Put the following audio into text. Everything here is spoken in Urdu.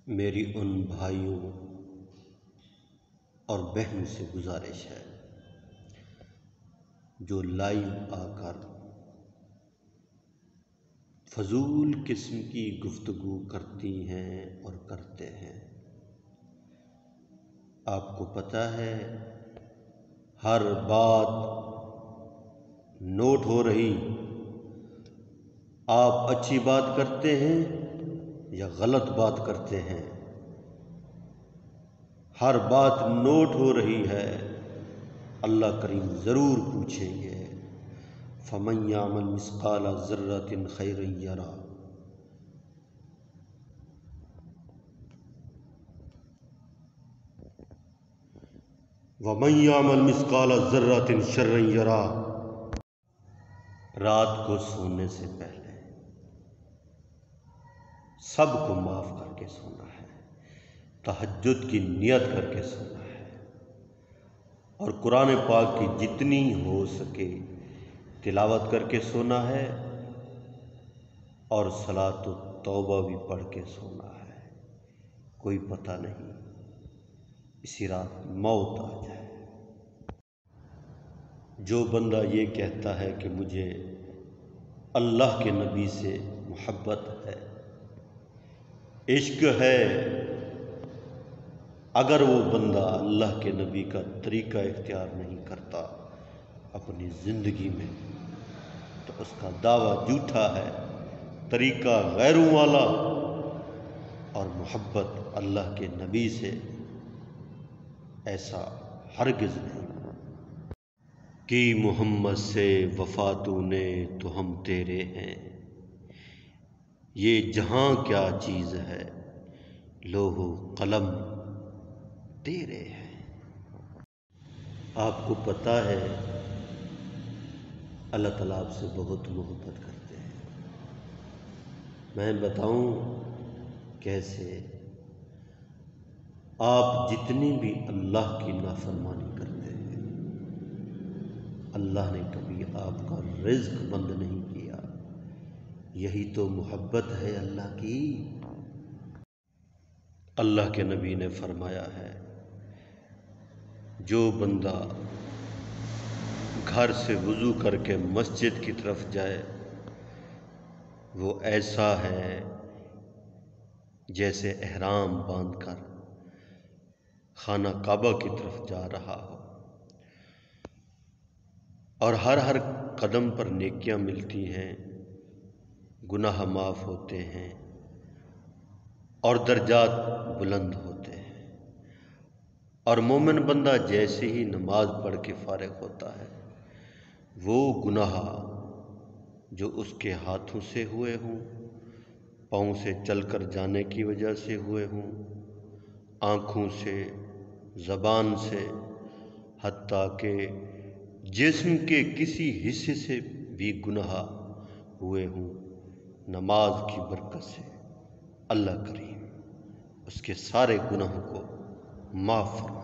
میری ان بھائیوں اور بہنوں سے گزارش ہے جو لائیو آ کر فضول قسم کی گفتگو کرتی ہیں اور کرتے ہیں۔ آپ کو پتہ ہے ہر بات نوٹ ہو رہی، آپ اچھی بات کرتے ہیں یا غلط بات کرتے ہیں، ہر بات نوٹ ہو رہی ہے، اللہ کریم ضرور پوچھیں گے۔ فَمَن يَعْمَلْ مِثْقَالَ ذَرَّةٍ خَيْرًا يَرَهُ وَمَن يَعْمَلْ مِثْقَالَ ذَرَّةٍ شَرًّا يَرَهُ۔ رات کو سونے سے پہلے سب کو معاف کر کے سونا ہے، تہجد کی نیت کر کے سونا ہے، اور قرآن پاک کی جتنی ہو سکے تلاوت کر کے سونا ہے، اور صلاۃ توبہ بھی پڑھ کے سونا ہے۔ کوئی پتہ نہیں اسی رات موت آ جائے۔ جو بندہ یہ کہتا ہے کہ مجھے اللہ کے نبی سے محبت ہے، عشق ہے، اگر وہ بندہ اللہ کے نبی کا طریقہ اختیار نہیں کرتا اپنی زندگی میں تو اس کا دعویٰ جھوٹا ہے۔ طریقہ غیروں والا اور محبت اللہ کے نبی سے ایسا ہرگز نہیں۔ کی محمد سے وفا تو نے تو ہم تیرے ہیں، یہ جہاں کیا چیز ہے لوح و قلم تیرے ہیں۔ آپ کو پتہ ہے اللہ تعالیٰ آپ سے بہت محبت کرتے ہیں۔ میں بتاؤں کیسے؟ آپ جتنی بھی اللہ کی نافرمانی کرتے ہیں، اللہ نے کبھی آپ کا رزق بند نہیں کیا۔ یہی تو محبت ہے اللہ کی۔ اللہ کے نبی نے فرمایا ہے جو بندہ گھر سے وضو کر کے مسجد کی طرف جائے وہ ایسا ہے جیسے احرام باندھ کر خانہ کعبہ کی طرف جا رہا ہو، اور ہر قدم پر نیکیاں ملتی ہیں، گناہ معاف ہوتے ہیں اور درجات بلند ہوتے ہیں۔ اور مومن بندہ جیسے ہی نماز پڑھ کے فارغ ہوتا ہے، وہ گناہ جو اس کے ہاتھوں سے ہوئے ہوں، پاؤں سے چل کر جانے کی وجہ سے ہوئے ہوں، آنکھوں سے، زبان سے، حتیٰ کہ جسم کے کسی حصے سے بھی گناہ ہوئے ہوں، نماز کی برکت سے اللہ کریم اس کے سارے گناہوں کو معاف فرمائے۔